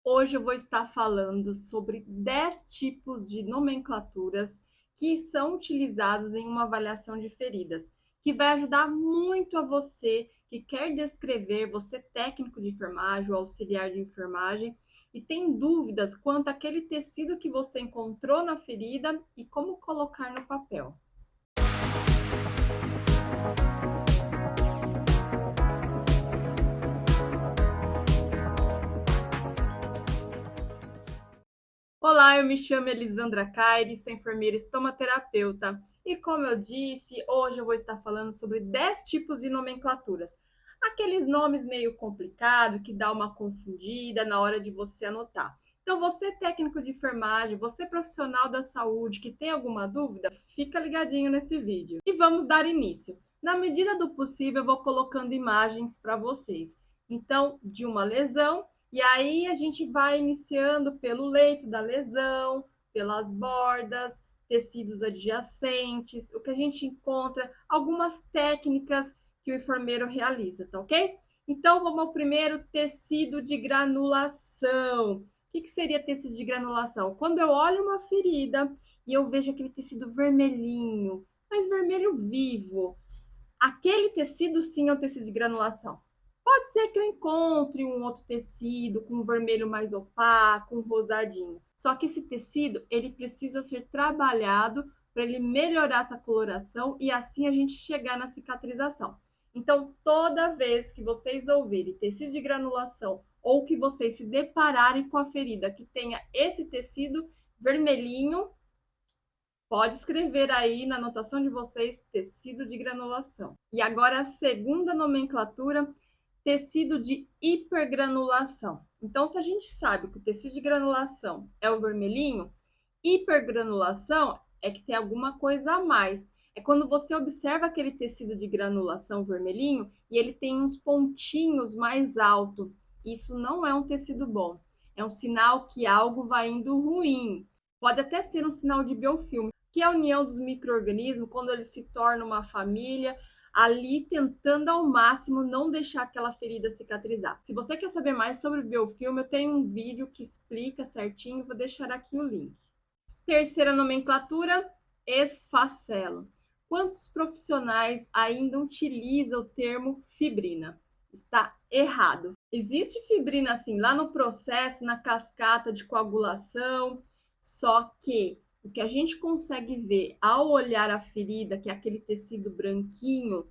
Hoje eu vou estar falando sobre 10 tipos de nomenclaturas que são utilizados em uma avaliação de feridas, que vai ajudar muito a você que quer descrever, você técnico de enfermagem ou auxiliar de enfermagem, e tem dúvidas quanto àquele tecido que você encontrou na ferida e como colocar no papel. Olá, eu me chamo Elisandra Caires, sou enfermeira estomaterapeuta e, como eu disse, hoje eu vou estar falando sobre 10 tipos de nomenclaturas. Aqueles nomes meio complicados que dá uma confundida na hora de você anotar. Então, você técnico de enfermagem, você profissional da saúde que tem alguma dúvida, fica ligadinho nesse vídeo. E vamos dar início. Na medida do possível, eu vou colocando imagens para vocês. Então, de uma lesão. E aí a gente vai iniciando pelo leito da lesão, pelas bordas, tecidos adjacentes, o que a gente encontra, algumas técnicas que o enfermeiro realiza, tá ok? Então vamos ao primeiro, tecido de granulação. O que seria tecido de granulação? Quando eu olho uma ferida e eu vejo aquele tecido vermelhinho, mas vermelho vivo, aquele tecido sim é um tecido de granulação. Pode ser que eu encontre um outro tecido com um vermelho mais opaco, um rosadinho. Só que esse tecido, ele precisa ser trabalhado para ele melhorar essa coloração e assim a gente chegar na cicatrização. Então, toda vez que vocês ouvirem tecido de granulação ou que vocês se depararem com a ferida que tenha esse tecido vermelhinho, pode escrever aí na anotação de vocês tecido de granulação. E agora a segunda nomenclatura, tecido de hipergranulação. Então, se a gente sabe que o tecido de granulação é o vermelhinho, hipergranulação é que tem alguma coisa a mais. É quando você observa aquele tecido de granulação vermelhinho e ele tem uns pontinhos mais altos. Isso não é um tecido bom. É um sinal que algo vai indo ruim. Pode até ser um sinal de biofilme, que é a união dos micro-organismos, quando eles se tornam uma família, ali tentando ao máximo não deixar aquela ferida cicatrizar. Se você quer saber mais sobre o biofilme, eu tenho um vídeo que explica certinho, vou deixar aqui o link. Terceira nomenclatura, esfacelo. Quantos profissionais ainda utilizam o termo fibrina? Está errado. Existe fibrina assim lá no processo, na cascata de coagulação, só que o que a gente consegue ver ao olhar a ferida, que é aquele tecido branquinho,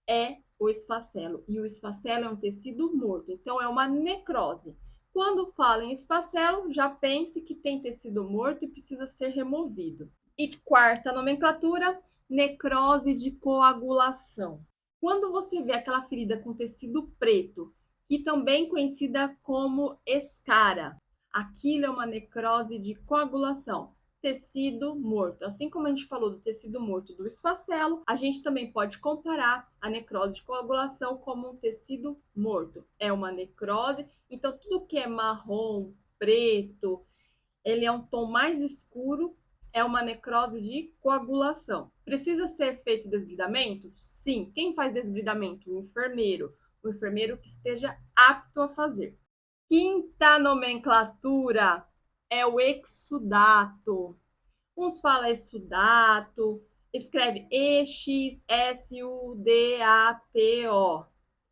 é o esfacelo. E o esfacelo é um tecido morto, então é uma necrose. Quando fala em esfacelo, já pense que tem tecido morto e precisa ser removido. E quarta nomenclatura, necrose de coagulação. Quando você vê aquela ferida com tecido preto, que também é conhecida como escara, aquilo é uma necrose de coagulação, tecido morto. Assim como a gente falou do tecido morto do esfacelo, a gente também pode comparar a necrose de coagulação como um tecido morto. É uma necrose, então tudo que é marrom, preto, ele é um tom mais escuro, é uma necrose de coagulação. Precisa ser feito desbridamento? Sim. Quem faz desbridamento? O enfermeiro que esteja apto a fazer. Quinta nomenclatura é o exudato. Uns falam exudato, escreve E-X-S-U-D-A-T-O,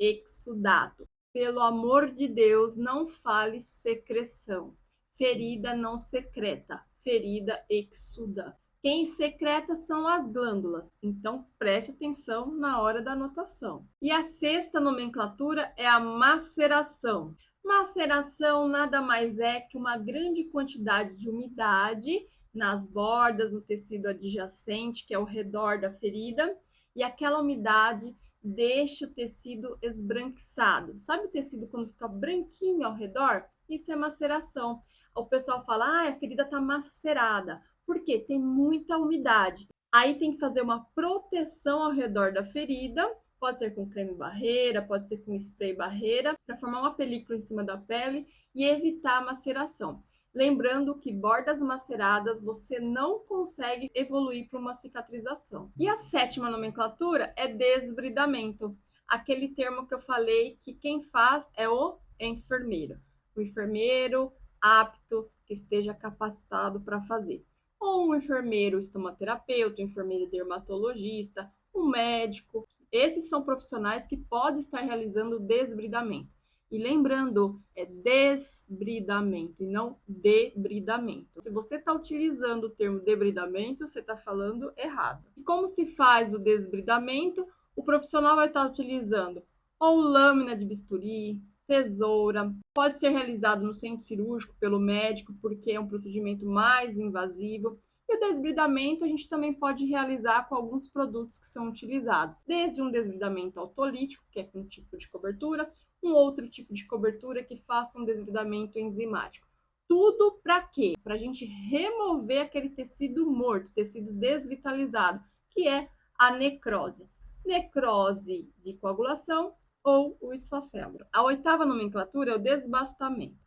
exudato. Pelo amor de Deus, não fale secreção. Ferida não secreta, ferida exuda. Quem secreta são as glândulas, então preste atenção na hora da anotação. E a sexta nomenclatura é a maceração. Maceração nada mais é que uma grande quantidade de umidade nas bordas, no tecido adjacente, que é ao redor da ferida, e aquela umidade deixa o tecido esbranquiçado. Sabe o tecido quando fica branquinho ao redor? Isso é maceração. O pessoal fala, a ferida está macerada. Por quê? Tem muita umidade. Aí tem que fazer uma proteção ao redor da ferida, pode ser com creme barreira, pode ser com spray barreira, para formar uma película em cima da pele e evitar a maceração. Lembrando que bordas maceradas você não consegue evoluir para uma cicatrização. E a sétima nomenclatura é desbridamento, aquele termo que eu falei que quem faz é o enfermeiro. o enfermeiro apto, que esteja capacitado para fazer. Ou um enfermeiro estomaterapeuta, um enfermeiro dermatologista, um médico. Esses são profissionais que podem estar realizando o desbridamento. E lembrando, é desbridamento e não debridamento. Se você está utilizando o termo debridamento, você está falando errado. E como se faz o desbridamento? O profissional vai estar utilizando ou lâmina de bisturi, tesoura, pode ser realizado no centro cirúrgico pelo médico, porque é um procedimento mais invasivo. E o desbridamento a gente também pode realizar com alguns produtos que são utilizados, desde um desbridamento autolítico, que é com um tipo de cobertura, um outro tipo de cobertura que faça um desbridamento enzimático. Tudo para quê? Para a gente remover aquele tecido morto, tecido desvitalizado, que é a necrose. Necrose de coagulação ou o esfacelo. A oitava nomenclatura é o desbastamento.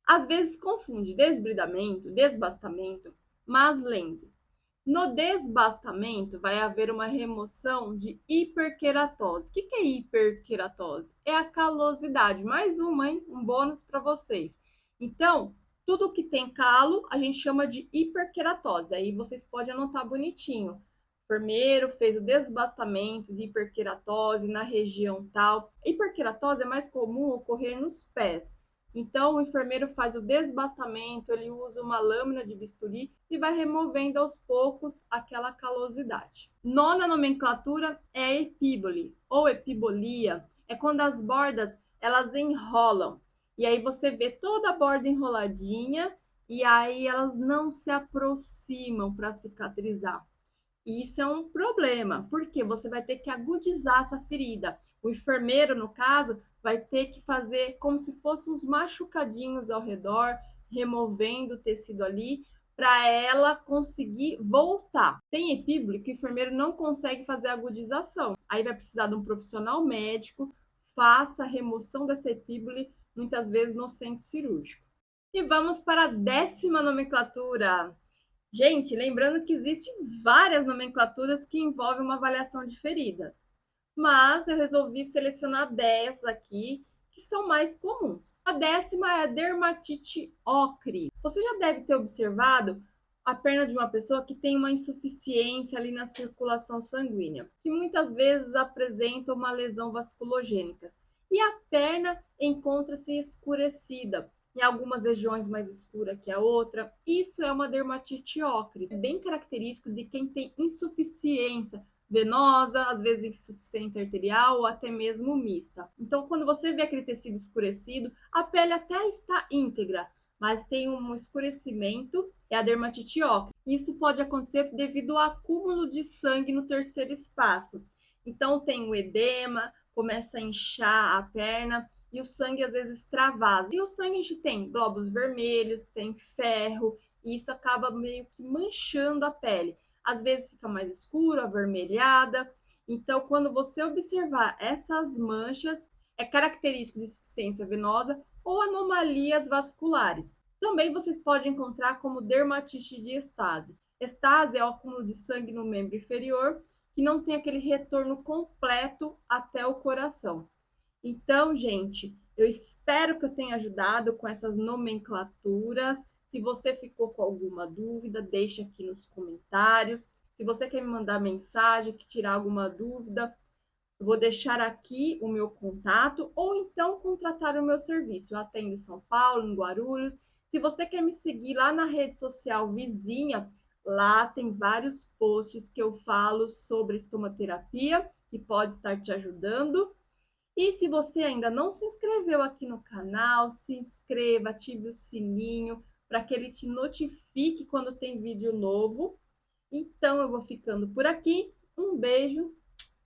Às vezes confunde desbridamento, desbastamento, mas lembre, no desbastamento vai haver uma remoção de hiperqueratose. O que é hiperqueratose? É a calosidade. Mais uma, hein? Um bônus para vocês. Então, tudo que tem calo, a gente chama de hiperqueratose. Aí vocês podem anotar bonitinho. O enfermeiro fez o desbastamento de hiperqueratose na região tal. Hiperqueratose é mais comum ocorrer nos pés. Então, o enfermeiro faz o desbastamento, ele usa uma lâmina de bisturi e vai removendo aos poucos aquela calosidade. Nona nomenclatura é a epíbole ou epibolia. É quando as bordas elas enrolam. E aí você vê toda a borda enroladinha e aí elas não se aproximam para cicatrizar. Isso é um problema, porque você vai ter que agudizar essa ferida. O enfermeiro, no caso, vai ter que fazer como se fossem uns machucadinhos ao redor, removendo o tecido ali, para ela conseguir voltar. Tem epíbole que o enfermeiro não consegue fazer a agudização. Aí vai precisar de um profissional médico, faça a remoção dessa epíbole, muitas vezes no centro cirúrgico. E vamos para a 10ª nomenclatura. Gente, lembrando que existem várias nomenclaturas que envolvem uma avaliação de feridas, mas eu resolvi selecionar 10 aqui que são mais comuns. A 10ª é a dermatite ocre. Você já deve ter observado a perna de uma pessoa que tem uma insuficiência ali na circulação sanguínea, que muitas vezes apresenta uma lesão vasculogênica. E a perna encontra-se escurecida, em algumas regiões mais escura que a outra. Isso é uma dermatite ocre, é bem característico de quem tem insuficiência venosa, às vezes insuficiência arterial ou até mesmo mista. Então, quando você vê aquele tecido escurecido, a pele até está íntegra, mas tem um escurecimento, é a dermatite ocre. Isso pode acontecer devido ao acúmulo de sangue no terceiro espaço. Então, tem o edema, começa a inchar a perna, e o sangue às vezes extravasa. E no sangue a gente tem glóbulos vermelhos, tem ferro, e isso acaba meio que manchando a pele. Às vezes fica mais escuro, avermelhada. Então, quando você observar essas manchas, é característico de insuficiência venosa ou anomalias vasculares. Também vocês podem encontrar como dermatite de estase. Estase é o acúmulo de sangue no membro inferior que não tem aquele retorno completo até o coração. Então, gente, eu espero que eu tenha ajudado com essas nomenclaturas. Se você ficou com alguma dúvida, deixe aqui nos comentários. Se você quer me mandar mensagem, que tirar alguma dúvida, eu vou deixar aqui o meu contato ou então contratar o meu serviço. Eu atendo em São Paulo, em Guarulhos. Se você quer me seguir lá na rede social vizinha, lá tem vários posts que eu falo sobre estomaterapia, que pode estar te ajudando. E se você ainda não se inscreveu aqui no canal, se inscreva, ative o sininho para que ele te notifique quando tem vídeo novo. Então eu vou ficando por aqui. Um beijo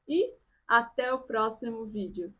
e até o próximo vídeo.